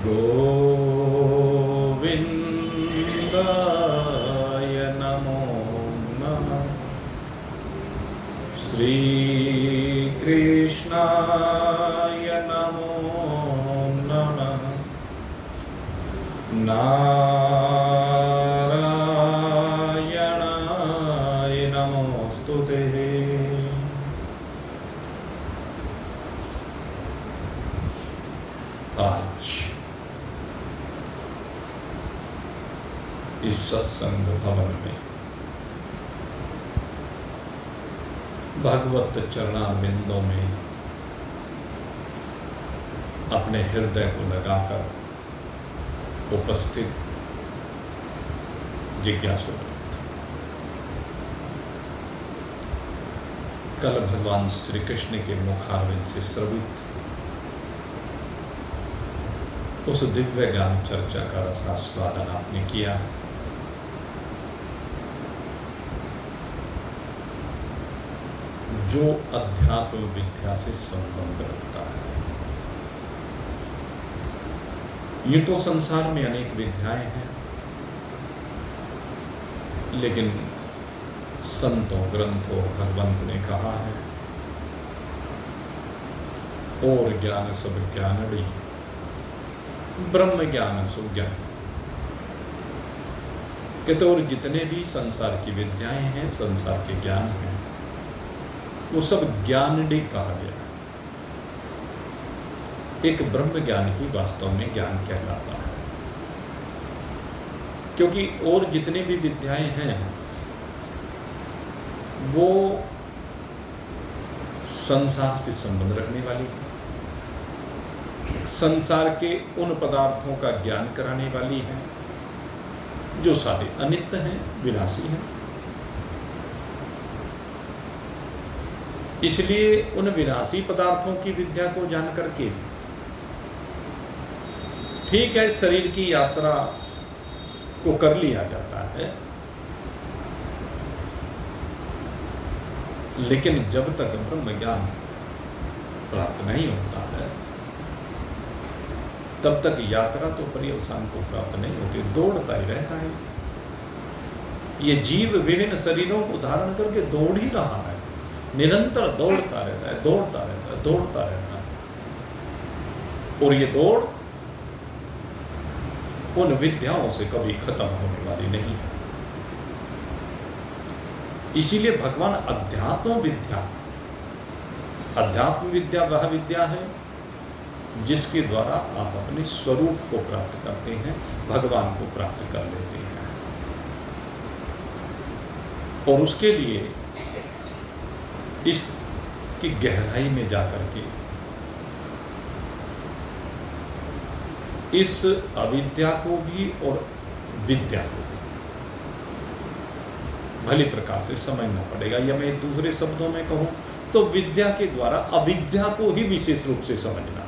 गोविन्दाय नमो नमः। श्रीकृष्णाय नमो नमः। नारायणाय नमोस्तुते। आज इस सत्संग भवन में भगवत चरणारविंदों में अपने हृदय को लगाकर उपस्थित जिज्ञासु, कल भगवान श्री कृष्ण के मुखारविंद से श्रवित उस दिव्य ज्ञान चर्चा का रसास्वादन आपने किया। जो अध्यात्म विद्या से संबंध रखता है। ये तो संसार में अनेक विद्याएं हैं, लेकिन संतों, ग्रंथों, भगवंत ने कहा है और ज्ञान सब ज्ञानड़ी ब्रह्म ज्ञान सुज्ञान। कहते और जितने भी संसार की विद्याएं हैं, संसार के ज्ञान हैं, वो सब ज्ञानडी कहा गया है। एक ब्रह्म ज्ञान ही वास्तव में ज्ञान कहलाता है, क्योंकि और जितने भी विद्याएं हैं वो संसार से संबंध रखने वाली है, संसार के उन पदार्थों का ज्ञान कराने वाली है जो सारे अनित्य हैं, विनाशी हैं। इसलिए उन विनाशी पदार्थों की विद्या को जान करके ठीक है, शरीर की यात्रा को कर लिया जाता है, लेकिन जब तक ब्रह्म ज्ञान प्राप्त नहीं होता है तब तक यात्रा तो पर्यवसान को प्राप्त नहीं होती, दौड़ता ही रहता है। ये जीव विभिन्न शरीरों को धारण करके दौड़ ही रहा है, निरंतर दौड़ता रहता है, दौड़ता रहता है, दौड़ता रहता है। और ये दौड़ उन विद्याओं से कभी खत्म होने वाली नहीं है। इसीलिए भगवान अध्यात्म विद्या वह विद्या है जिसके द्वारा आप अपने स्वरूप को प्राप्त करते हैं, भगवान को प्राप्त कर लेते हैं। और उसके लिए इसकी गहराई में जाकर के इस अविद्या को भी और विद्या को भी भली प्रकार से समझना पड़ेगा। या मैं दूसरे शब्दों में कहूं तो विद्या के द्वारा अविद्या को ही विशेष रूप से समझना।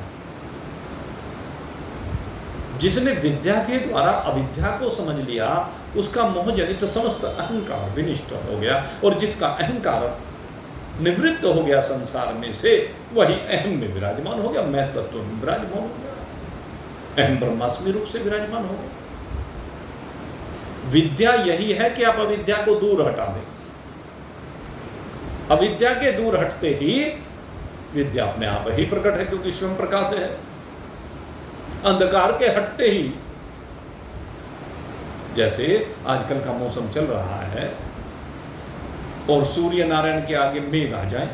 जिसने विद्या के द्वारा अविद्या को समझ लिया उसका मोह जनित समस्त अहंकार विनिष्ट हो गया, और जिसका अहंकार निवृत्त हो गया संसार में से, वही अहम में विराजमान हो गया, मैं तत्व में विराजमान हो गया, अहम ब्रह्मास्मि रूप से विराजमान हो गया। विद्या यही है कि आप अविद्या को दूर हटा दें। अविद्या के दूर हटते ही विद्या अपने आप ही प्रकट है, क्योंकि स्वयं प्रकाश है। अंधकार के हटते ही, जैसे आजकल का मौसम चल रहा है और सूर्य नारायण के आगे मेघ आ जाए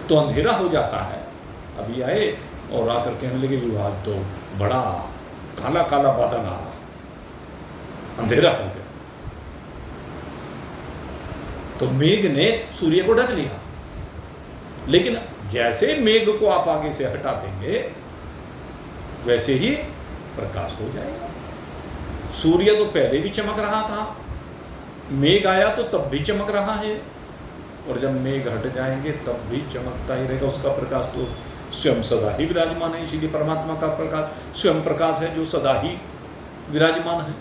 तो अंधेरा हो जाता है। अभी आए और आकर कहने लगे आज तो बड़ा काला काला बादल आ रहा, अंधेरा हो गया। तो मेघ ने सूर्य को ढक लिया, लेकिन जैसे मेघ को आप आगे से हटा देंगे वैसे ही प्रकाश हो जाएगा। सूर्य तो पहले भी चमक रहा था, मेघ आया तो तब भी चमक रहा है, और जब मेघ हट जाएंगे तब भी चमकता ही रहेगा। उसका प्रकाश तो स्वयं सदा ही विराजमान है। इसीलिए परमात्मा का प्रकाश स्वयं प्रकाश है जो सदा ही विराजमान है।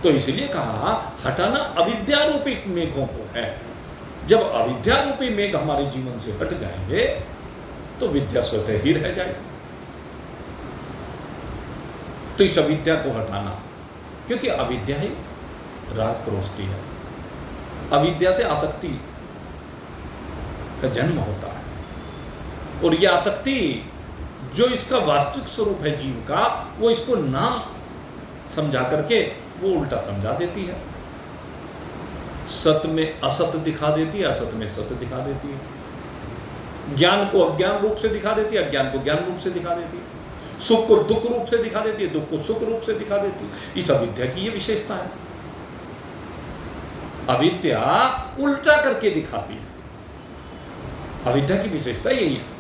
तो इसलिए कहा हटाना अविद्या रूपी मेघों को है। जब अविद्या रूपी मेघ हमारे जीवन से हट जाएंगे तो विद्या स्वतः ही रह जाएगी। तो इस अविद्या को हटाना, क्योंकि अविद्या ही राग परोसती है। अविद्या से आसक्ति का जन्म होता है, और यह आसक्ति जो इसका वास्तविक स्वरूप है जीव का, वो इसको ना समझा करके वो उल्टा समझा देती है। सत्य में असत्य दिखा देती है, असत्य में सत्य दिखा देती है। ज्ञान को अज्ञान रूप से दिखा देती है, अज्ञान को ज्ञान रूप से दिखा देती है। सुख को दुख रूप से दिखा देती है, दुख को सुख रूप से दिखा देती है। इस अविद्या की ये विशेषता है। अविद्या उल्टा करके दिखाती है, अविद्या की विशेषता यही है।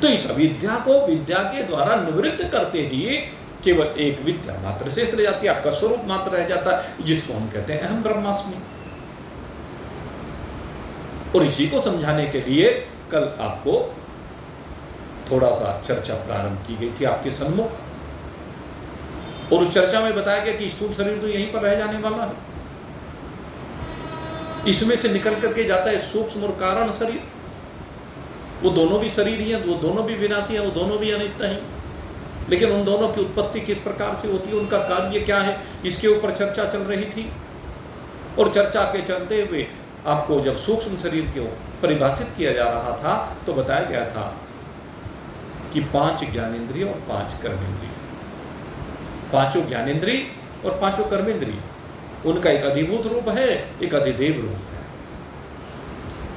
तो इस अविद्या को विद्या के द्वारा निवृत्त करते ही केवल एक विद्या मात्र शेष रह जाती है, आपका स्वरूप मात्र रह जाता है, जिसको हम कहते हैं अहम ब्रह्मास्मि। और इसी को समझाने के लिए कल आपको थोड़ा सा चर्चा प्रारंभ की गई थी आपके सम्मुख, और उस चर्चा में बताया गया कि स्थूल शरीर तो यहीं पर रह जाने वाला है, इसमें से निकल करके जाता है सूक्ष्म और कारण शरीर। वो दोनों भी शरीर ही हैं, वो दोनों भी विनाशी हैं, वो दोनों भी अनित्य हैं, लेकिन उन दोनों की उत्पत्ति किस प्रकार से होती है, उनका कार्य क्या है, इसके ऊपर चर्चा चल रही थी। और चर्चा के चलते हुए आपको जब सूक्ष्म शरीर को परिभाषित किया जा रहा था तो बताया गया था कि 5 ज्ञानेंद्रिय और 5 कर्मेंद्रिय, 5 ज्ञानेंद्रिय और 5 कर्मेंद्रिय, उनका एक अधिभूत रूप है, एक अधिदेव रूप है।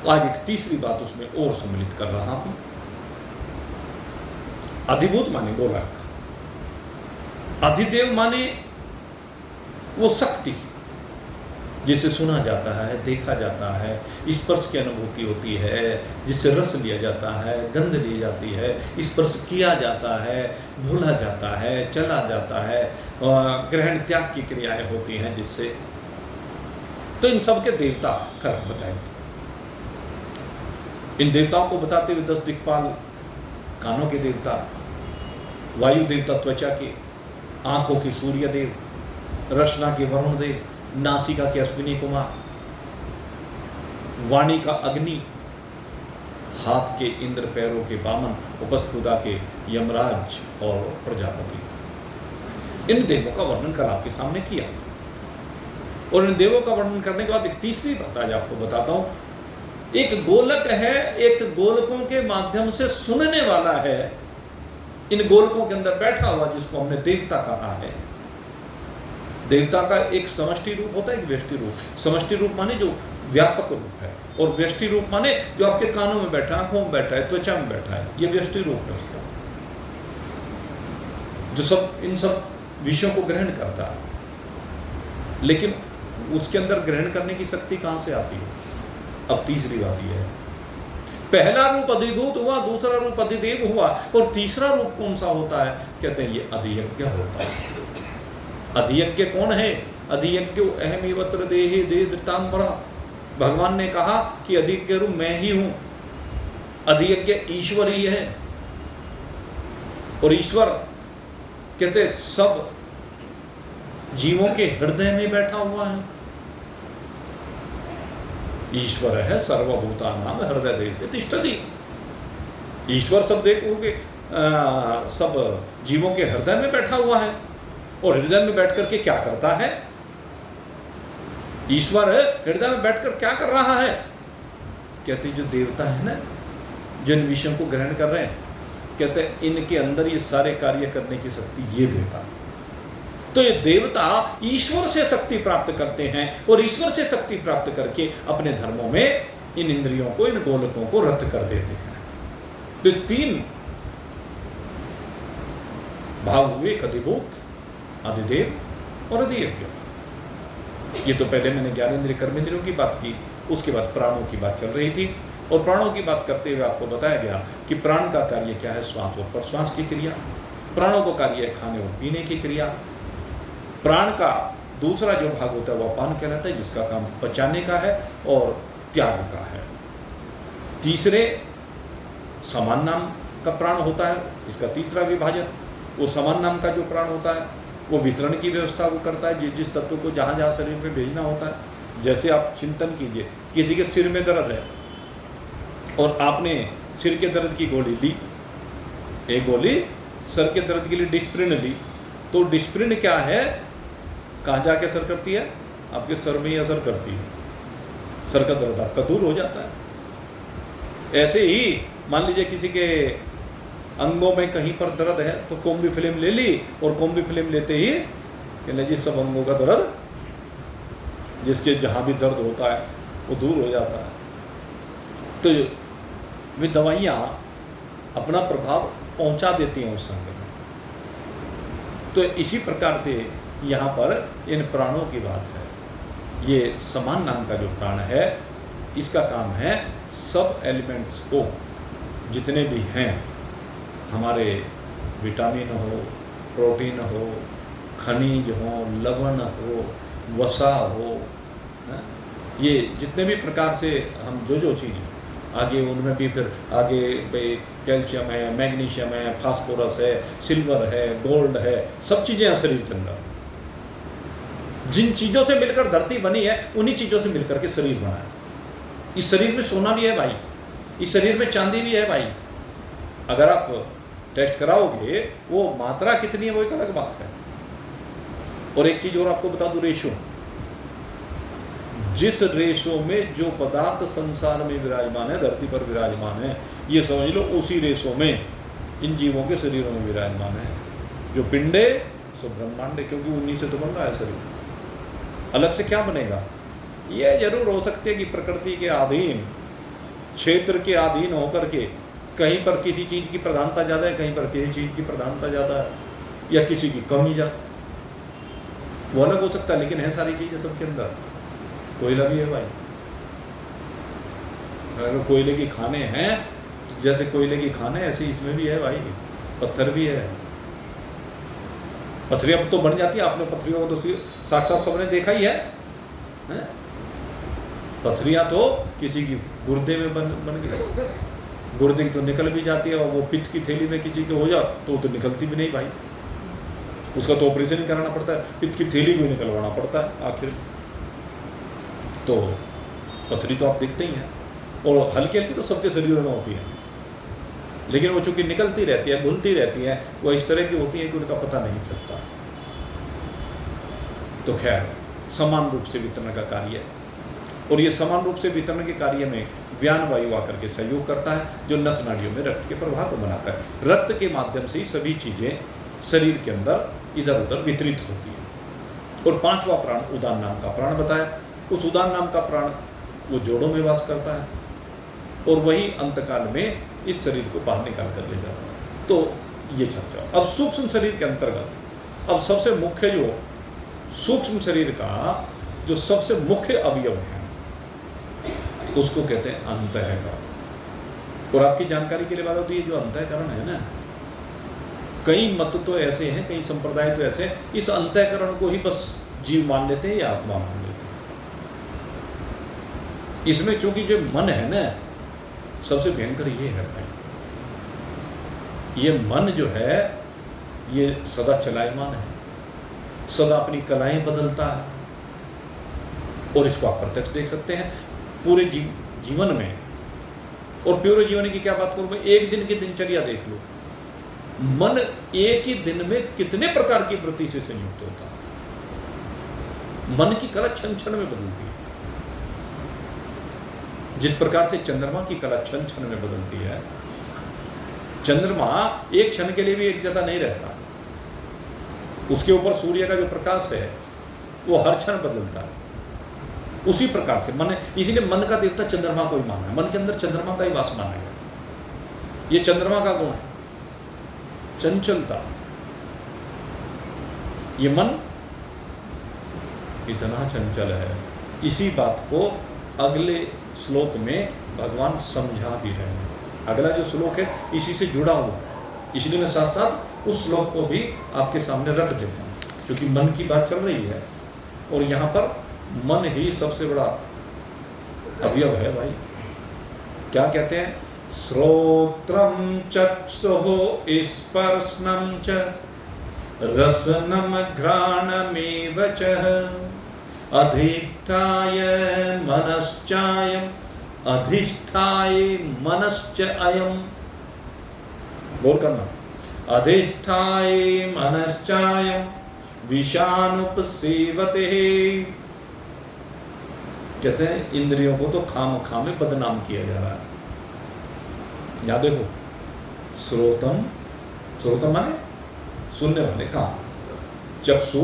आज एक तीसरी बात उसमें और सम्मिलित कर रहा हूं। अधिभूत माने गोलक, अधिदेव माने वो शक्ति जिसे सुना जाता है, देखा जाता है, स्पर्श की अनुभूति होती है, जिससे रस लिया जाता है, गंध ली जाती है, स्पर्श किया जाता है, भूला जाता है, चला जाता है, ग्रहण त्याग की क्रियाएं होती हैं जिससे। तो इन सब के देवता कर्म बताए थे। इन देवताओं को बताते हुए 10 दिक्पाल, कानों के देवता, वायु देवता त्वचा के, आंखों के सूर्य देव, रसना के वरुण देव, नासिका के अश्विनी कुमार, वाणी का अग्नि, हाथ के इंद्र, पैरों के वामन, उपस्थुदा के यमराज और प्रजापति। इन देवों का वर्णन कर आपके सामने किया, और इन देवों का वर्णन करने के बाद एक तीसरी बात आज आपको बताता हूं। एक गोलक है, एक गोलकों के माध्यम से सुनने वाला है, इन गोलकों के अंदर बैठा हुआ, जिसको हमने देवता कहा है। देवता का एक समष्टि रूप होता है, एक व्यष्टि रूप। समष्टि रूप माने जो व्यापक रूप है, और व्यष्टि रूप माने जो आपके कानों में बैठा है, आंखों में बैठा है, त्वचा में बैठा है, ये व्यष्टि रूप है उसका, जो सब इन सब विषयों को ग्रहण करता है। लेकिन उसके अंदर ग्रहण करने की शक्ति कहां से आती है? अब तीसरी बात यह है, पहला रूप अधिभूत हुआ, दूसरा रूप अधिदेव हुआ, और तीसरा रूप कौन सा होता है? कहते हैं ये अधियज्ञ होता है। अधियज्ञ कौन है? अधियज्ञ अहमेवत्र देहे दे धृतांबरा। भगवान ने कहा कि अधियज्ञ रूप मैं ही हूं। अधियज्ञ ईश्वर ही है, और ईश्वर कहते सब जीवों के हृदय में बैठा हुआ है। ईश्वर है सर्वभूतानां हृदय देशे तिष्ठति। ईश्वर सब देखोगे सब जीवों के हृदय में बैठा हुआ है, और हृदय में बैठ करके क्या करता है? ईश्वर हृदय में बैठकर क्या कर रहा है? कहते जो देवता है ना, जिन विषयों को ग्रहण कर रहे हैं, कहते हैं इनके अंदर ये सारे कार्य करने की शक्ति ये देवता। तो ये देवता ईश्वर से शक्ति प्राप्त करते हैं, और ईश्वर से शक्ति प्राप्त करके अपने धर्मों में इन इंद्रियों को, इन गोलकों को रद्द कर देते हैं। तो 3 भाव हुए, अधिभूत, अधिदेव और अधियज्ञ। ये तो पहले मैंने ज्ञानेंद्रिय कर्मेंद्रियों की बात की, उसके बाद प्राणों की बात चल रही थी, और प्राणों की बात करते हुए आपको बताया गया कि प्राण का कार्य क्या है? श्वास और प्रश्वास की क्रिया। प्राणों का कार्य है खाने और पीने की क्रिया। प्राण का दूसरा जो भाग होता है वह अपान कहलाता है, जिसका काम पचाने का है और त्याग का है। तीसरे समान नाम का प्राण होता है, इसका तीसरा विभाजन। वो समान नाम का जो प्राण होता है वो वितरण की व्यवस्था वो करता है, जिस तत्व को जहाँ जहाँ शरीर में भेजना होता है। जैसे आप चिंतन कीजिए, किसी के सिर में दर्द है और आपने सिर के दर्द की गोली ली, एक गोली सर के दर्द के लिए डिस्प्रिन ली, तो डिस्प्रिन क्या है, कहाँ जाके असर करती है, आपके सर में ही असर करती है, सर का दर्द आपका दूर हो जाता है। ऐसे ही मान लीजिए किसी के अंगों में कहीं पर दर्द है तो कोम्बी फिल्म ले ली, और कोम्बी फिल्म लेते ही कहने जी सब अंगों का दर्द, जिसके जहाँ भी दर्द होता है वो दूर हो जाता है। तो वे दवाइयाँ अपना प्रभाव पहुँचा देती हैं उस अंग में। तो इसी प्रकार से यहाँ पर इन प्राणों की बात है। ये समान नाम का जो प्राण है, इसका काम है सब एलिमेंट्स को, जितने भी हैं हमारे, विटामिन हो, प्रोटीन हो, खनिज हो, लवण हो, वसा हो, ये जितने भी प्रकार से हम जो चीज़ आगे, उनमें भी फिर आगे भाई कैल्शियम है, मैग्नीशियम है, फास्फोरस है, सिल्वर है, गोल्ड है, सब चीज़ें हैं शरीर के अंदर। जिन चीज़ों से मिलकर धरती बनी है उन्हीं चीज़ों से मिलकर के शरीर बना है। इस शरीर में सोना भी है भाई, इस शरीर में चांदी भी है भाई। अगर आप टेस्ट कराओगे वो मात्रा कितनी है वो एक अलग बात है। और एक चीज़ और आपको बता दूं, रेशो, जिस रेशो में जो पदार्थ संसार में विराजमान है, धरती पर विराजमान है, ये समझ लो उसी रेशो में इन जीवों के शरीरों में विराजमान है। जो पिंडे सो ब्रह्मांड, क्योंकि उन्हीं से तो बन रहा है शरीर, अलग से क्या बनेगा। यह जरूर हो सकते है कि प्रकृति के अधीन, क्षेत्र के अधीन होकर के कहीं पर किसी चीज़ की प्रधानता ज़्यादा है, कहीं पर किसी चीज़ की प्रधानता ज़्यादा है, या किसी की कमी ज़्यादा, वो अलग हो सकता है। लेकिन है सारी चीज़ें सबके अंदर। कोयला भी है भाई, अगर कोयले की खाने हैं, जैसे कोयले की खाने ऐसे इसमें भी है भाई, पत्थर भी है। पथरियाँ तो बन जाती है, आपने पथरियों को तो साक्षात सबने देखा ही है? पथरियाँ तो किसी की गुर्दे में बन गई, गुर्दे की तो निकल भी जाती है, और वो पित्त की थैली में किसी के हो जा तो निकलती भी नहीं भाई, उसका तो ऑपरेशन ही कराना पड़ता है, पित्त की थैली को निकलवाना पड़ता है आखिर। तो पथरी तो आप देखते ही हैं, और हल्की हल्की तो सबके शरीरों में होती है, लेकिन वो चूंकि निकलती रहती है, घुलती रहती है, वो इस तरह की होती है कि उनका पता नहीं चलता। तो खैर, समान रूप से वितरण का कार्य है, और ये समान रूप से वितरण के कार्य में व्यान वायु आकर के सहयोग करता है, जो नस नाड़ियों में रक्त के प्रवाह को बनाता है। रक्त के माध्यम से ही सभी चीज़ें शरीर के अंदर इधर उधर वितरित होती है। और पांचवा प्राण उदान नाम का प्राण बताया। उस उदान नाम का प्राण वो जोड़ों में वास करता है, और वही अंतकाल में इस शरीर को बाहर निकाल कर ले जाता है। तो ये चर्चा। अब सूक्ष्म शरीर के अंतर्गत अब सबसे मुख्य जो सूक्ष्म शरीर का जो सबसे मुख्य अवयव है उसको कहते हैं अंतःकरण। और आपकी जानकारी के लिए बात होती है, जो अंतःकरण है ना, कई मत तो ऐसे हैं, कई संप्रदाय तो ऐसे हैं, इस अंतःकरण को ही बस जीव मान लेते हैं या आत्मा मान लेते हैं। इसमें चूंकि जो मन है ना, सबसे भयंकर ये है भाई, ये मन जो है ये सदा चलायमान है, सदा अपनी कलाएं बदलता है। और इसको आप प्रत्यक्ष देख सकते हैं पूरे जीवन में। और पूरे जीवन की क्या बात करूं मैं, एक दिन की दिनचर्या देख लो, मन एक ही दिन में कितने प्रकार की वृत्ति से संयुक्त होता है। मन की कला क्षण क्षण में बदलती है। जिस प्रकार से चंद्रमा की कला क्षण क्षण में बदलती है, चंद्रमा एक क्षण के लिए भी एक जैसा नहीं रहता, उसके ऊपर सूर्य का जो प्रकाश है वो हर क्षण बदलता है। उसी प्रकार से मन है, इसीलिए मन का देवता चंद्रमा को ही माना है, मन के अंदर चंद्रमा का ही वास माना है। ये चंद्रमा का गुण है, चंचलता। ये मन इतना चंचल है। इसी बात को अगले श्लोक में भगवान समझा भी रहे हैं। अगला जो श्लोक है इसी से जुड़ा हुआ है, इसलिए मैं साथ साथ उस श्लोक को भी आपके सामने रख देता हूँ, क्योंकि मन की बात चल रही है और यहाँ पर मन ही सबसे बड़ा अवयव है भाई। क्या कहते हैं, श्रोत्रम चक्षुः स्पर्शनम च रसनम घ्राणमेव च अधिष्ठाय मनश्चायम अधिष्ठाय मनश्च अयम। गौर करना, अधिष्ठाय मनश्चायं विषानुपसेवते। कहते हैं इंद्रियों को तो खाम में बदनाम किया जा रहा है। याद देखो, श्रोतम, श्रोतम माने सुनने वाले, कान, चक्षु,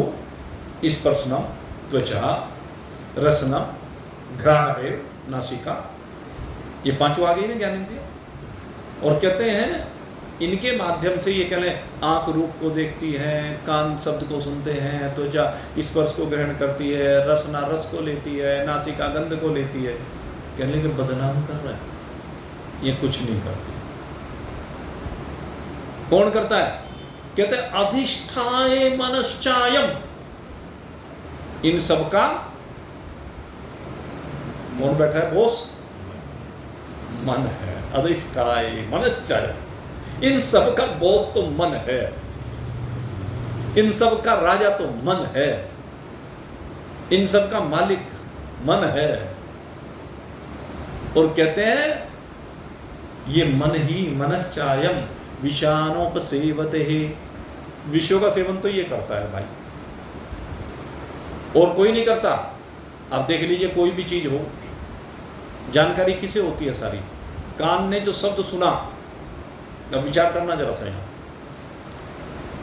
स्पर्शनम, त्वचा, रसनम, घ्राणरेव, नासिका, ये पांचों आ गई ना ज्ञानेंद्रिय। और कहते हैं इनके माध्यम से, ये कह लें, आंख रूप को देखती है, कान शब्द को सुनते हैं, त्वचा स्पर्श को ग्रहण करती है, रसना रस को लेती है, नासिका गंध को लेती है। कहने के बदनाम कर रहा है, ये कुछ नहीं करती। कौन करता है? कहते हैं अधिष्ठाय मनश्चायम, इन सब का कौन बैठा है बॉस? मन है। अधिष्ठाय मनश्चायम, इन सब का बॉस तो मन है, इन सब का राजा तो मन है, इन सब का मालिक मन है। और कहते हैं ये मन ही मनश्चायम विषानोपसेवते है, विषयों का सेवन तो ये करता है भाई, और कोई नहीं करता। आप देख लीजिए, कोई भी चीज हो, जानकारी किसे होती है सारी? कान ने जो शब्द सुना, अब विचार करना जरा सा यहां,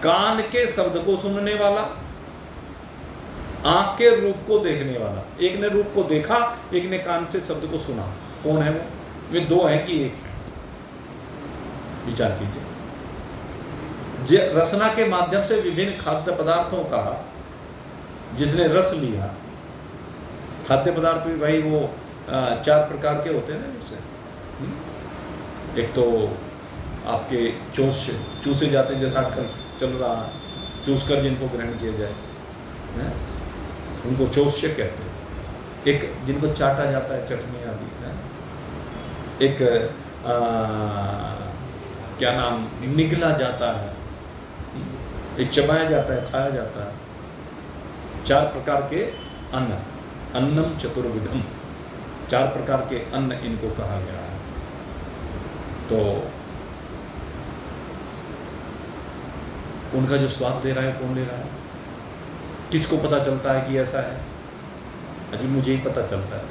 कान के शब्द को सुनने वाला, आंख के रूप को देखने वाला, एक ने रूप को देखा, एक ने कान से शब्द को सुना, कौन है वो? वे दो हैं कि एक है? विचार कीजिए। रसना के माध्यम से विभिन्न खाद्य पदार्थों का जिसने रस लिया, खाद्य पदार्थ भी भाई वो 4 प्रकार के होते हैं ना जिससे। एक तो आपके चूसे जाते हैं, जैसा आजकल चल रहा है, चूस कर जिनको ग्रहण किया जाए उनको चौष्य कहते हैं। एक जिनको चाटा जाता है, चटनी आदि है। एक क्या नाम, निगला जाता है, एक चबाया जाता है, खाया जाता है। 4 प्रकार के अन्न, अन्नम चतुर्विधम, 4 प्रकार के अन्न इनको कहा गया है। तो उनका जो स्वाद ले रहा है, कौन ले रहा है? किसको पता चलता है कि ऐसा है? अजी मुझे ही पता चलता है।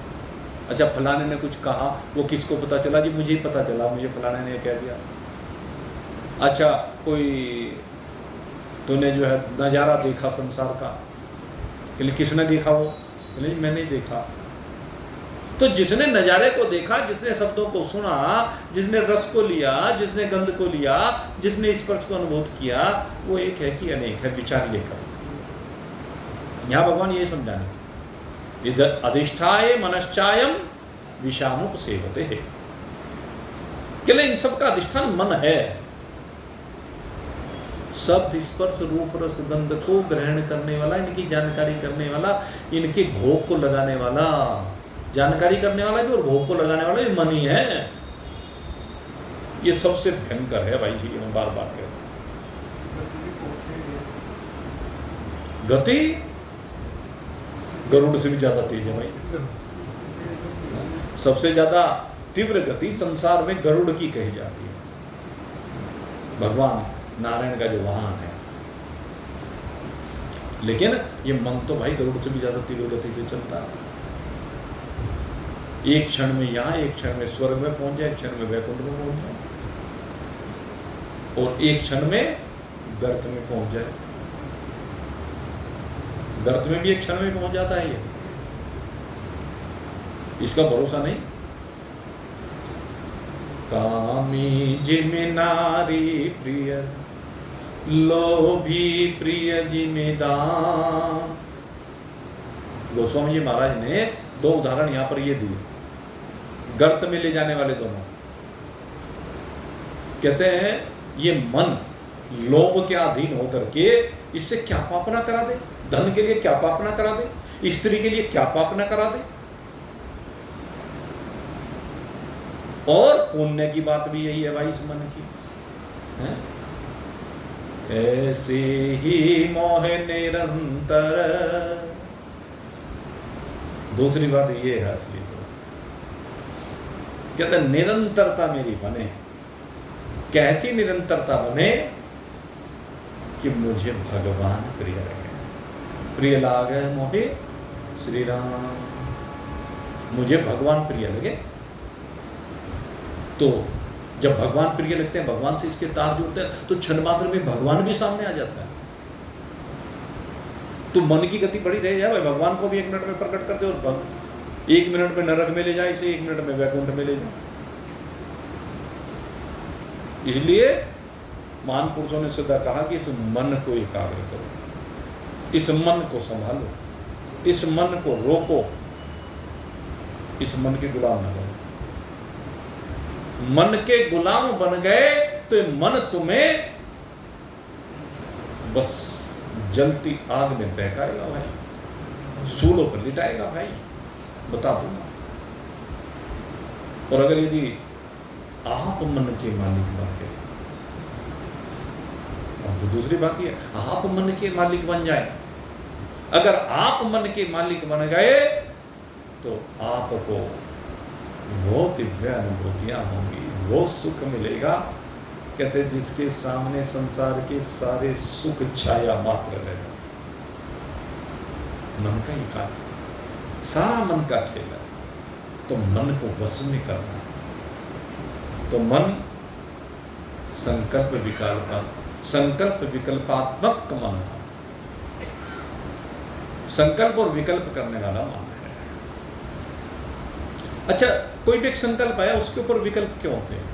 अच्छा, फलाने ने कुछ कहा, वो किसको पता चला? जी मुझे ही पता चला, मुझे फलाने ने कह दिया। अच्छा, कोई तूने जो है नज़ारा देखा संसार का, कि किसने देखा? वो नहीं, मैंने ही देखा। तो जिसने नज़ारे को देखा, जिसने शब्दों को सुना, जिसने रस को लिया, जिसने गंध को लिया, जिसने स्पर्श को अनुभव किया, वो एक है कि अनेक है? विचार ये कर। यहाँ भगवान ये समझाने, अधिष्ठाय मनश्चायम विषानुपसेवते है, कि इन सबका अधिष्ठान मन है। शब्द स्पर्श रूप रस गंध को ग्रहण करने वाला, इनकी जानकारी करने वाला, इनके भोग को लगाने वाला, जानकारी करने वाला भी और भोग को लगाने वाला भी मन ही है। ये सबसे भयंकर है भाई, इसीलिए मैं बार बार कहता हूं। गति गरुड़ से भी ज्यादा तेज है भाई। सबसे ज्यादा तीव्र गति संसार में गरुड़ की कही जाती है, भगवान नारायण का जो वाहन है। लेकिन ये मन तो भाई गरुड़ से भी ज्यादा तीव्र गति से चलता है। एक क्षण में यहाँ, एक क्षण में स्वर्ग में पहुंच जाए, एक क्षण में वैकुंठ में पहुंच जाए, और एक क्षण में गर्त में पहुंच जाए। गर्त में भी एक क्षण में पहुंच जाता है ये, इसका भरोसा नहीं। कामी जिमे नारी प्रिय, लोभी प्रिय जिमे दान। गोस्वामी जी महाराज ने 2 उदाहरण यहां पर ये दिए, गर्त में ले जाने वाले दोनों। कहते हैं ये मन लोभ के अधीन होकर के इससे क्या पाप ना करा दे, धन के लिए क्या पाप ना करा दे, स्त्री के लिए क्या पाप ना करा दे। और पुण्य की बात भी यही है भाई इस मन की, है? ऐसे ही मोह निरंतर। दूसरी बात ये है असली तो, कहते निरंतरता मेरी बने। कैसी निरंतरता बने? कि मुझे भगवान प्रिय लगे। प्रिय लागे मोहे श्री राम, मुझे भगवान प्रिय लगे। तो जब भगवान प्रिय लगते हैं, भगवान से इसके तार जुड़ते हैं, तो क्षण मात्र में भगवान भी सामने आ जाता है। तो मन की गति बढ़ी रह जाए, भगवान को भी 1 मिनट में प्रकट करते और 1 मिनट में नरक में ले जाए, इसे 1 मिनट में वैकुंठ में ले जाए। इसलिए महान पुरुषों ने सदा कहा कि इस मन को एकाग्र करो, इस मन को संभालो, इस मन को रोको, इस मन के गुलाम न बनो। मन के गुलाम बन गए तो मन तुम्हें बस जलती आग में बहकाएगा भाई, सूलों पर लिटाएगा भाई, बता दूंगा। और अगर यदि आप मन के मालिक बन गए, अब दूसरी बात यह, आप मन के मालिक बन जाए। अगर आप मन के मालिक बन गए तो आपको वो दिव्य अनुभूतियां होंगी, वो सुख मिलेगा, कहते जिसके सामने संसार के सारे सुख छाया मात्र रहेगा। मन का ही कार्य, सारा मन का खेल है। तो मन को वश में करना, तो मन संकल्प विकल्पात्मक मन है, संकल्प और विकल्प करने वाला मन है। अच्छा, कोई भी एक संकल्प आया, उसके ऊपर विकल्प क्यों होते हैं?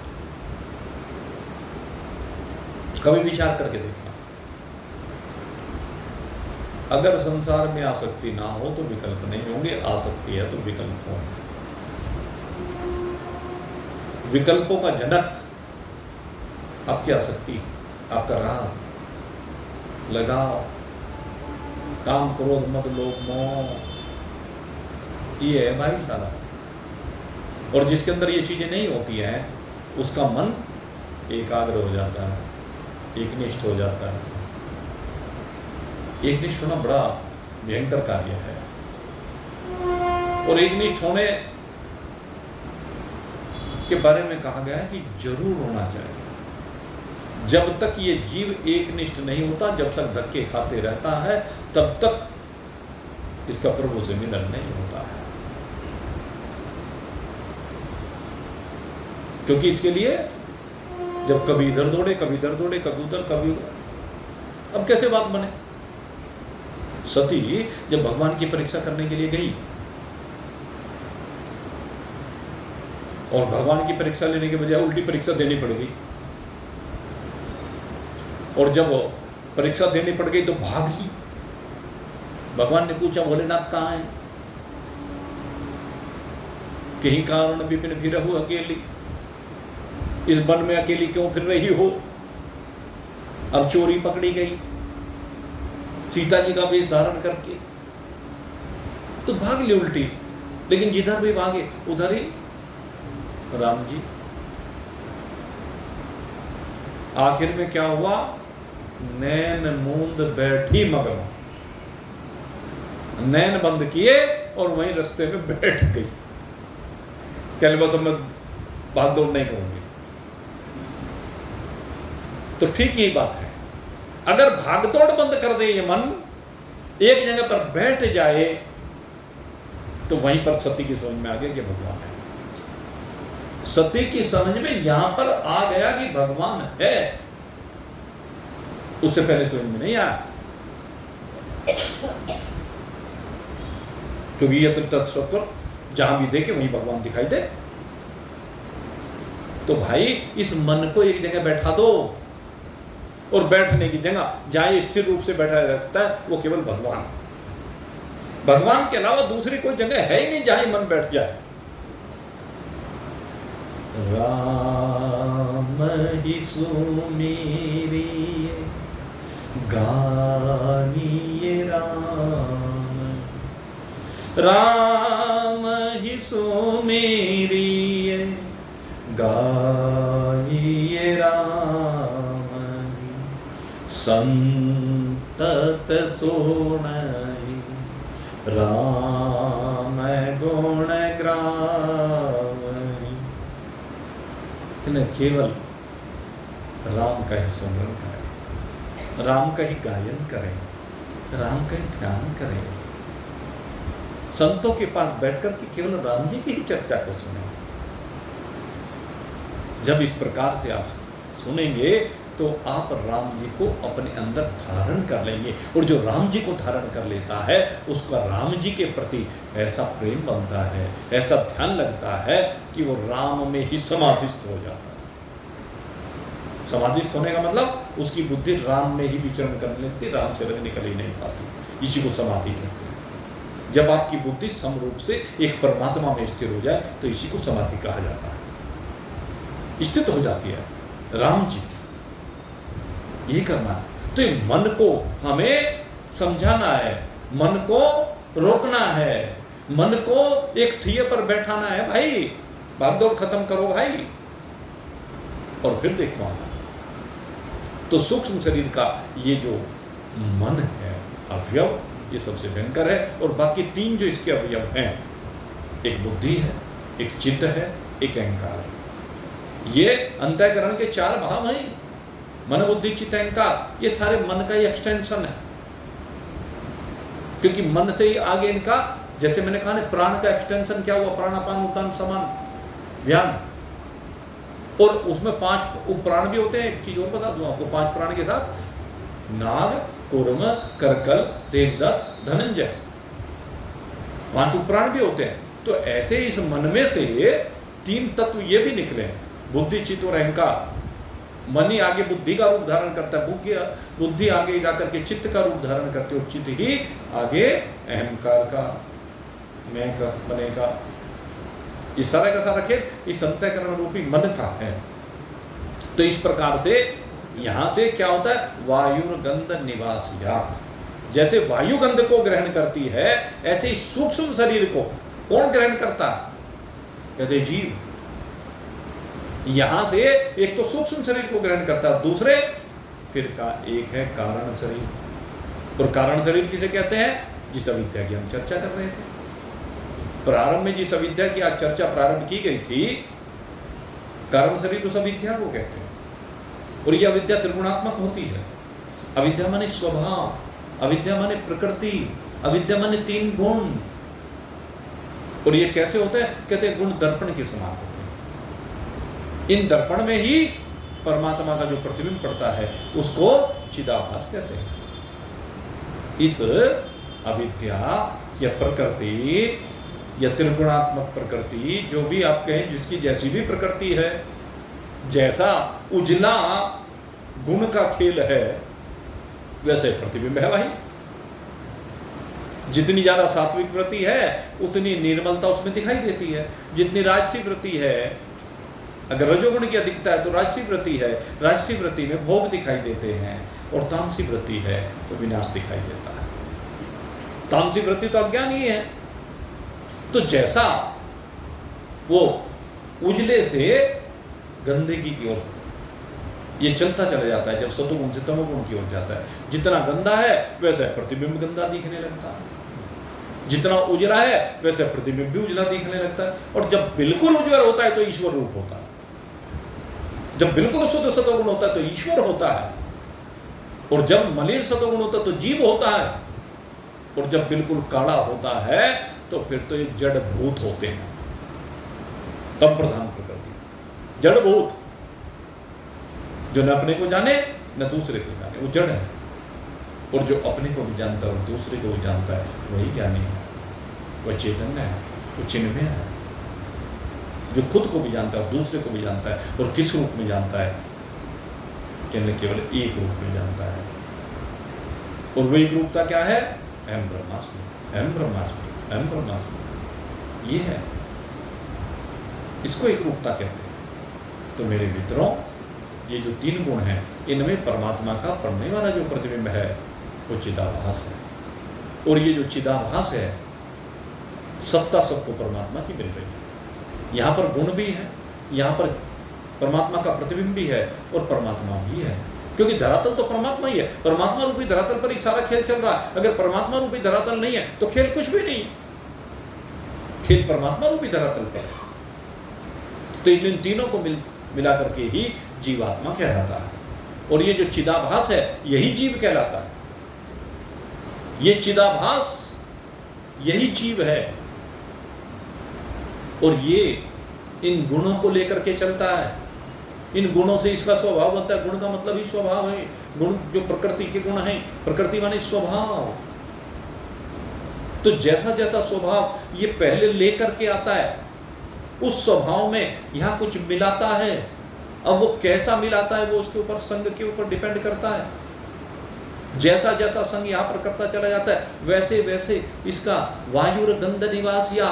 कभी विचार करके देखना। अगर संसार में आसक्ति ना हो तो विकल्प नहीं होंगे, आसक्ति है तो विकल्प होंगे। विकल्पों का जनक आपकी आसक्ति, आपका राग, लगाव, काम, क्रोध, मद, लोभ, मोह, ये है भाई सारा। और जिसके अंदर ये चीजें नहीं होती हैं, उसका मन एकाग्र हो जाता है, एकनिष्ठ हो जाता है। एकनिष्ठ होना बड़ा भयंकर कार्य है। और एकनिष्ठ होने के बारे में कहा गया है कि जरूर होना चाहिए। जब तक ये जीव एकनिष्ठ नहीं होता, जब तक धक्के खाते रहता है, तब तक इसका प्रभु से मिलन नहीं होता है। क्योंकि इसके लिए जब कभी इधर दौड़े, कभी इधर दौड़े, कभी उधर, कभी उधर, अब कैसे बात बने? सती जब भगवान की परीक्षा करने के लिए गई और भगवान की परीक्षा लेने के बजाय उल्टी परीक्षा देनी पड़ गई, और जब परीक्षा देनी पड़ गई तो भागी। भगवान ने पूछा, भोलेनाथ कहाँ है? कहीं कारण विपिन फिरहु अकेली, इस वन में अकेली क्यों फिर रही हो? अब चोरी पकड़ी गई सीता जी का वेश धारण करके, तो भाग ले उल्टी। लेकिन जिधर भी भागे उधर ही राम जी। आखिर में क्या हुआ? नैन मूंद बैठी मगन, नैन बंद किए और वहीं रास्ते में बैठ गई। कहने बस अब मैं भाग दौड़ नहीं करूंगी। तो ठीक ही बात है, अगर भागदौड़ बंद कर दे ये मन, एक जगह पर बैठ जाए, तो वहीं पर सती की समझ में आ गया कि भगवान है। सती की समझ में यहां पर आ गया कि भगवान है, उससे पहले समझ में नहीं आया। क्योंकि यत्र तत्सत्वर जहां भी देखे वहीं भगवान दिखाई दे। तो भाई इस मन को एक जगह बैठा दो, और बैठने की जगह जहां स्थिर रूप से बैठा रहता है वो केवल भगवान। भगवान के अलावा दूसरी कोई जगह है ही नहीं जहां मन बैठ जाए। राम ही सुमेरी गानिए राम, राम ही सुमेरी गानिए राम, संतत सोनाई राम गुण ग्रामई। केवल राम का ही सुमरन करें, राम का ही गायन करें, राम का ही ध्यान करें, संतों के पास बैठकर के केवल राम जी की ही चर्चा को सुने। जब इस प्रकार से आप सुनेंगे तो आप राम जी को अपने अंदर धारण कर लेंगे, और जो राम जी को धारण कर लेता है उसका राम जी के प्रति ऐसा प्रेम बनता है, ऐसा ध्यान लगता है कि वो राम में ही समाधिस्थ हो जाता है। समाधिस्थ होने का मतलब उसकी बुद्धि राम में ही विचरण कर लेती, राम से अलग निकल ही नहीं पाती। इसी को समाधि कहते हैं। जब आपकी बुद्धि समरूप से एक परमात्मा में स्थिर हो जाए तो इसी को समाधि कहा जाता है। स्थित हो जाती है राम जी, ये करना है। तो ये मन को हमें समझाना है, मन को रोकना है, मन को एक ठिये पर बैठाना है। भाई भागदौड़ खत्म करो भाई, और फिर देखो आना। तो सूक्ष्म शरीर का ये जो मन है अवयव, ये सबसे भयंकर है। और बाकी तीन जो इसके अवयव हैं, एक बुद्धि है, एक चित्त है, एक अहंकार है। ये अंतःकरण के चार भाव हैं, मन बुद्धि चित्त अहंकार। ये सारे मन का ही एक्सटेंशन है, क्योंकि मन से ही आगे इनका, जैसे मैंने कहा ना, प्राण का एक्सटेंशन क्या हुआ, प्राणापान उदान समान व्यान, और उसमें 5 उपप्राण भी होते हैं। एक चीज और बता दूं आपको, 5 प्राण के साथ नाग, कूर्म, करकल, देवदत्त, धनंजय, 5 उपप्राण भी होते हैं। तो ऐसे इस मन में से 3 तत्व ये भी निकले, बुद्धि चित्त और अहंकार। मन ही आगे बुद्धि का रूप धारण करता है, बुद्धि आगे जाकर के चित्त का रूप धारण करते हो, चित्त ही आगे अहंकार का, मैं का, बनेगा। ये सारा का सारा खेल इस अंतःकरण रूपी मन का है। तो इस प्रकार से यहां से क्या होता है, वायुर्गंध निवासियात। जैसे वायु गंध को ग्रहण करती है, ऐसे ही सूक्ष्म शरीर को कौन ग्रहण करता है, कहते जीव। यहां से एक तो सूक्ष्म शरीर को ग्रहण करता है, दूसरे फिर का एक है कारण शरीर। और कारण शरीर किसे कहते हैं, जिस अविद्या की हम चर्चा कर रहे थे। प्रारंभ में जिस अविद्या की आज चर्चा प्रारंभ की गई थी, कारण शरीर उस अविद्या को कहते हैं। और यह अविद्या त्रिगुणात्मक होती है। अविद्या माने स्वभाव, अविद्या माने प्रकृति, अविद्या माने 3 गुण। और ये कैसे होते हैं, कहते हैं गुण दर्पण के समान होते हैं। इन दर्पण में ही परमात्मा का जो प्रतिबिंब पड़ता है उसको चिदाभास कहते हैं। इस अविद्या या प्रकृति या त्रिगुणात्मक प्रकृति, जो भी आप कहें, जिसकी जैसी भी प्रकृति है, जैसा उजला गुण का खेल है वैसे प्रतिबिंब है भाई। जितनी ज्यादा सात्विक वृत्ति है उतनी निर्मलता उसमें दिखाई देती है। जितनी राजसी वृत्ति है, अगर रजोगुण की अधिकता है तो राजसी वृत्ति है, राजसी वृत्ति में भोग दिखाई देते हैं, और तामसी वृत्ति है तो विनाश दिखाई देता है। तामसी वृत्ति तो अज्ञान ही है। तो जैसा वो उजले से गंदगी की ओर ये चलता चला जाता है, जब सतोगुण से तमोगुण की ओर जाता है, जितना गंदा है वैसे प्रतिबिंब गंदा दिखने लगता है, जितना उजला है वैसे प्रतिबिंब भी उजला दिखने लगता है। और जब बिल्कुल उज्ज्वल होता है तो ईश्वर रूप होता है, जब बिल्कुल शुद्ध सतोगुण होता है तो ईश्वर होता है, और जब मलिन सतोगुण होता है तो जीव होता है, और जब बिल्कुल काला होता है तो फिर तो ये जड़ भूत होते हैं। तम प्रधान प्रकृति, जड़ भूत, जो न अपने को जाने न दूसरे को जाने, वो जड़ है। और जो अपने को भी जानता है और दूसरे को भी जानता है वही ज्ञानी है, वह चैतन्य है, वो चिन्मय है। जो खुद को भी जानता है और दूसरे को भी जानता है, और किस रूप में जानता है, केवल एक रूप में जानता है। और वही एक रूपता क्या है, अहम ब्रह्मास्मि, अहम ब्रह्मास्मि, अहम ब्रह्मास्मि, ये है। इसको एक रूपता कहते हैं। तो मेरे मित्रों, ये जो 3 गुण हैं, इनमें परमात्मा का पढ़ने वाला जो प्रतिबिंब है वो चिदाभास है। और ये जो चिदाभास है, सत्ता सबको परमात्मा की मिल रही है। यहाँ पर गुण भी है, यहाँ पर परमात्मा का प्रतिबिंब भी है, और परमात्मा भी है। क्योंकि धरातल तो परमात्मा ही है। परमात्मा रूपी धरातल पर ही सारा खेल चल रहा है। अगर परमात्मा रूपी धरातल नहीं है तो खेल कुछ भी नहीं, खेल परमात्मा रूपी धरातल पर है। तो इन तीनों को मिला करके ही जीवात्मा कहलाता है। और ये जो चिदाभास है यही जीव कहलाता है। ये चिदाभास यही जीव है, और ये इन गुणों को लेकर के चलता है। इन गुणों से इसका स्वभाव बनता है। गुण का मतलब ही स्वभाव है। गुण जो प्रकृति के गुण हैं, प्रकृति माने स्वभाव। तो जैसा जैसा स्वभाव ये पहले लेकर के आता है, उस स्वभाव में यहां कुछ मिलाता है। अब वो कैसा मिलाता है वो उसके ऊपर, संग के ऊपर डिपेंड करता है। जैसा जैसा संग यहां पर करता चला जाता है, वैसे वैसे इसका वायुर गंध निवास, या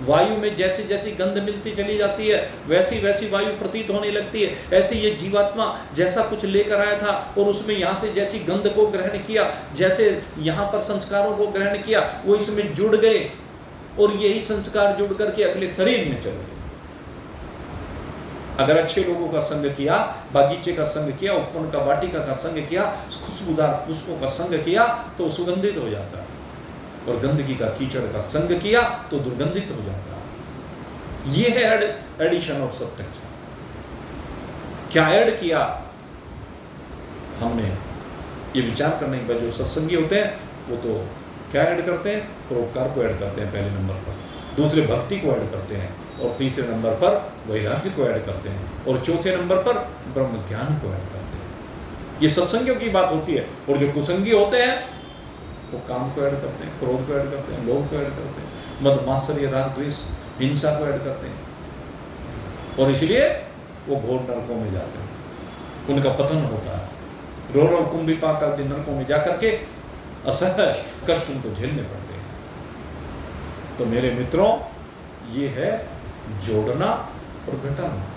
वायु में जैसी जैसी गंध मिलती चली जाती है वैसी वैसी वायु प्रतीत होने लगती है। ऐसे ये जीवात्मा जैसा कुछ लेकर आया था और उसमें यहाँ से जैसी गंध को ग्रहण किया, जैसे यहाँ पर संस्कारों को ग्रहण किया, वो इसमें जुड़ गए और यही संस्कार जुड़ करके अगले शरीर में चले गए। अगर अच्छे लोगों का संग किया, बागीचे का संग किया, उपवन का वाटिका का संग किया, खुशबूदार पुष्पों का संग किया तो सुगंधित हो जाता है, और गंदगी का कीचड़ का संग किया तो दुर्गंधित हो जाता है। ये है एडिशन ऑफ सब्सटेंस। क्या ऐड किया हमने, ये विचार करने के बाद जो सत्संगी होते हैं वो तो क्या ऐड करते हैं, परोपकार को ऐड करते हैं पहले नंबर पर, दूसरे भक्ति को ऐड करते हैं, और तीसरे नंबर पर वैराग्य को ऐड करते हैं, और चौथे नंबर पर ब्रह्म ज्ञान को ऐड करते हैं। ये सत्संगियों की बात होती है। और जो कुसंगी होते हैं वो काम को ऐड करते हैं, क्रोध को ऐड करते हैं, लोभ को ऐड करते हैं, मद मात्सर्य राग द्वेष हिंसा को ऐड करते हैं, और इसलिए वो घोर नरकों में जाते हैं, उनका पतन होता है। रो रो कुंभिपाक आदि नरकों में जाकर के असह्य कष्ट उनको झेलने पड़ते हैं। तो मेरे मित्रों, ये है जोड़ना और घटाना।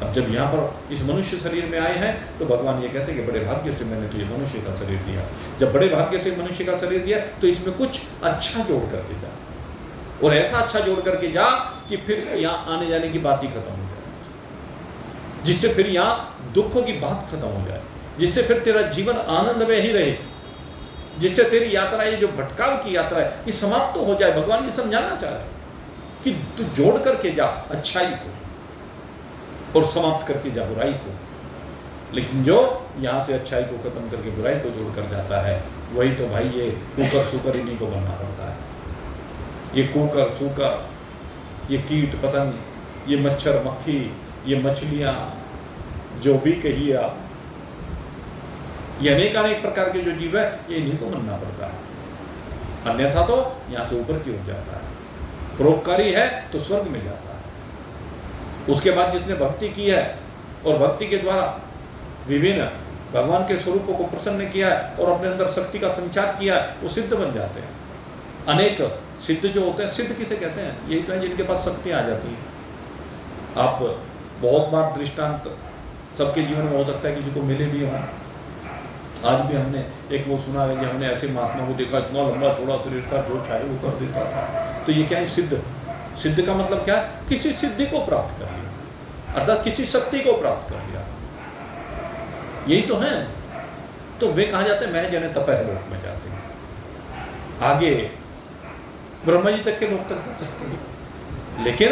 अब जब यहाँ पर इस मनुष्य शरीर में आए हैं तो भगवान ये कहते हैं कि बड़े भाग्य से मैंने तुझे मनुष्य का शरीर दिया। जब बड़े भाग्य से मनुष्य का शरीर दिया तो इसमें कुछ अच्छा जोड़ करके जा, और ऐसा अच्छा जोड़ करके जा कि फिर यहाँ आने जाने की बात ही खत्म हो जाए, जिससे फिर यहाँ दुखों की बात खत्म हो जाए, जिससे फिर तेरा जीवन आनंद में ही रहे, जिससे तेरी यात्रा, ये जो भटकाव की यात्रा है, ये समाप्त तो हो जाए। भगवान ये समझाना चाह रहे हैं कि तू जोड़ करके जा अच्छाई को, और समाप्त करके जा बुराई को। लेकिन जो यहाँ से अच्छाई को खत्म करके बुराई को जोड़ कर जाता है, वही तो भाई ये कुकर सुकर इन्हीं को बनना पड़ता है। ये कुकर सुकर, ये कीट पतंग, ये मच्छर मक्खी, ये मछलियाँ, जो भी कहिए आप, ये अनेक प्रकार के जो जीव है ये इन्हीं को बनना पड़ता है। अन्यथा तो यहाँ से ऊपर की ओर जाता है। परोपकारी है तो स्वर्ग में जाता है। उसके बाद जिसने भक्ति की है और भक्ति के द्वारा विभिन्न भगवान के स्वरूपों को प्रसन्न किया है और अपने अंदर शक्ति का संचार किया है, वो सिद्ध बन जाते हैं। अनेक सिद्ध जो होते हैं, सिद्ध किसे कहते हैं, यही तो है जिनके पास शक्ति आ जाती है। आप बहुत बार दृष्टांत सबके जीवन में हो सकता है, किसी को मिले भी हों। आज भी हमने एक वो सुना है कि हमने ऐसे महात्मा को देखा, इतना लंबा थोड़ा शरीर था, जो चाहे वो कर देता था। तो ये क्या है, सिद्ध। सिद्ध का मतलब क्या है, किसी सिद्धि को प्राप्त कर लिया, अर्थात किसी शक्ति को प्राप्त कर लिया, यही तो है। तो वे कहा जाते हैं महज जने तपह लोक में जाते हैं। आगे ब्रह्मा जी तक के लोग तक कर सकते हैं, लेकिन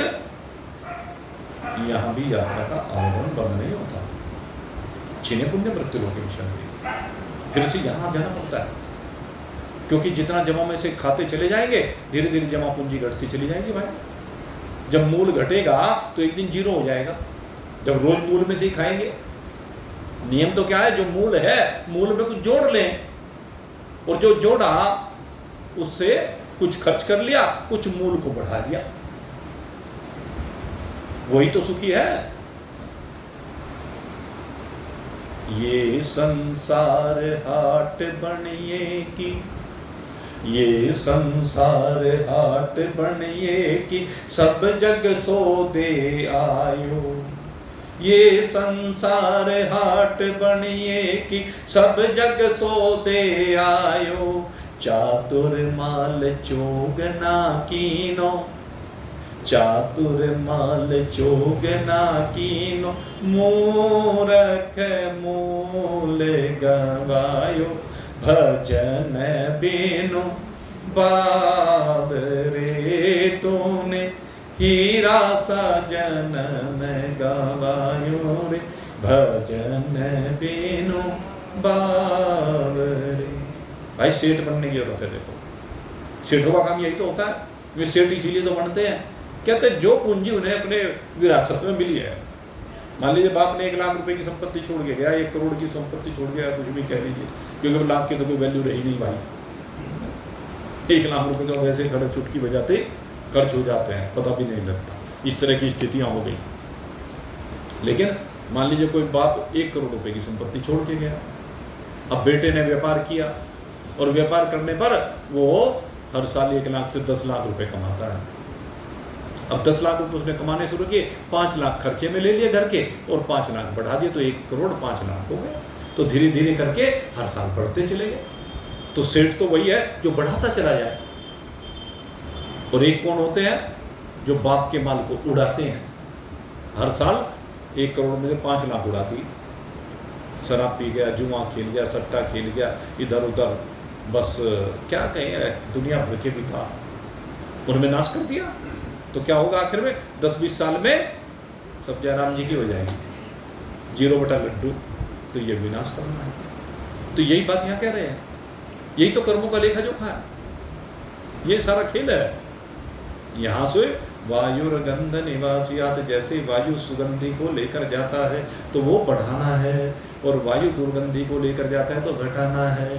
यहाँ भी यात्रा का आवागमन बंद नहीं होता। छिने पुण्य मृत्यु लोक विशंति, फिर से यहाँ जाना पड़ता है, क्योंकि जितना जमा में से खाते चले जाएंगे, धीरे धीरे जमा पूंजी घटती चली जाएगी भाई। जब मूल घटेगा तो एक दिन जीरो हो जाएगा, जब रोज मूल में से ही खाएंगे। नियम तो क्या है, जो मूल है मूल में कुछ जोड़ लें, और जो जोड़ा उससे कुछ खर्च कर लिया, कुछ मूल को बढ़ा दिया, वही तो सुखी है। ये संसार हाट बनिए की, ये संसार हाट बनिए की, सब जग सौदे आयो। ये संसार हाट बनिए की, सब जग सौदे आयो। चातुर माल चोगना कीनो, चातुर माल चोगना कीनो, मूरख मूल गवायो। भजन बिनु बाबरे तूने, हीरा सा जन्म गवायो रे। भजन बेनु बावरे। भाई सेठ बनने की जरूरत है। देखो सेठों का काम यही तो होता है, वे सेठ इसीलिए तो बनते हैं। कहते जो पूंजी उन्हें अपने विरासत में मिली है, मान लीजिए बाप ने 1 लाख रुपए की संपत्ति छोड़ के गया, 1 करोड़ की संपत्ति छोड़ गया, कुछ भी कह लीजिए, क्योंकि लाख की तो कोई वैल्यू रही नहीं भाई। 1 लाख रुपए तो वैसे खड़े चुटकी बजाते खर्च हो जाते हैं, पता भी नहीं लगता। इस तरह की स्थितियां हो गई। लेकिन मान लीजिए कोई बाप 1 करोड़ रुपए की संपत्ति छोड़ के गया, अब बेटे ने व्यापार किया और व्यापार करने पर वो हर साल 1 लाख से 10 लाख रुपए कमाता है। अब 10 लाख रुपए उसने कमाने शुरू किए, 5 लाख खर्चे में ले लिए घर के और 5 लाख बढ़ा दिए, तो 1 करोड़ 5 लाख हो गए। तो धीरे धीरे करके हर साल बढ़ते चले गए। तो सेठ तो वही है जो बढ़ाता चला जाए। और एक कौन होते हैं जो बाप के माल को उड़ाते हैं, हर साल 1 करोड़ में से 5 लाख उड़ा दी। शराब पी गया, जुआ खेल गया, सट्टा खेल गया, इधर उधर, बस क्या कहें, दुनिया भर के भी था, उन्होंने नाश कर दिया। तो क्या होगा आखिर में? 10-20 साल में सब जयराम जी की हो जाएगी, 0 बटा लड्डू। तो ये विनाश करना है। तो यही बात यहाँ कह रहे हैं, यही तो कर्मों का लेखा जोखा है, ये सारा खेल है। यहाँ से वायुर्गंध निवासियात, जैसे वायु सुगंधी को लेकर जाता है तो वो बढ़ाना है, और वायु दुर्गंधी को लेकर जाता है तो घटाना है।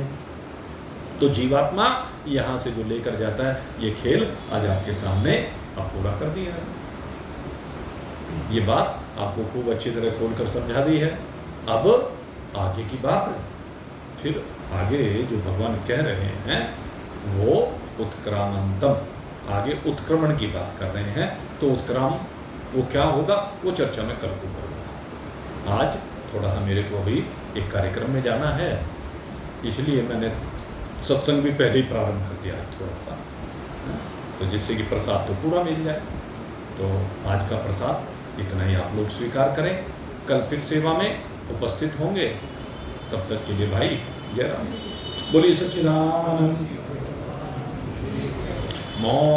तो जीवात्मा यहाँ से जो लेकर जाता है, ये खेल आज आपके सामने आप पूरा कर दिया है। ये बात आपको खूब अच्छी तरह खोलकर समझा दी है। अब आगे की बात है, फिर आगे जो भगवान कह रहे हैं वो उत्क्रामंतम, आगे उत्क्रमण की बात कर रहे हैं। तो उत्क्राम वो क्या होगा, वो चर्चा में कर दूंगा। आज थोड़ा सा मेरे को अभी एक कार्यक्रम में जाना है, इसलिए मैंने सत्संग भी पहले ही प्रारंभ कर दिया है थोड़ा सा, तो जिससे कि प्रसाद तो पूरा मिल जाए। तो आज का प्रसाद इतना ही आप लोग स्वीकार करें। कल फिर सेवा में उपस्थित होंगे, तब तक के लिए भाई जय राम। बोलिए सच्चिदानंद।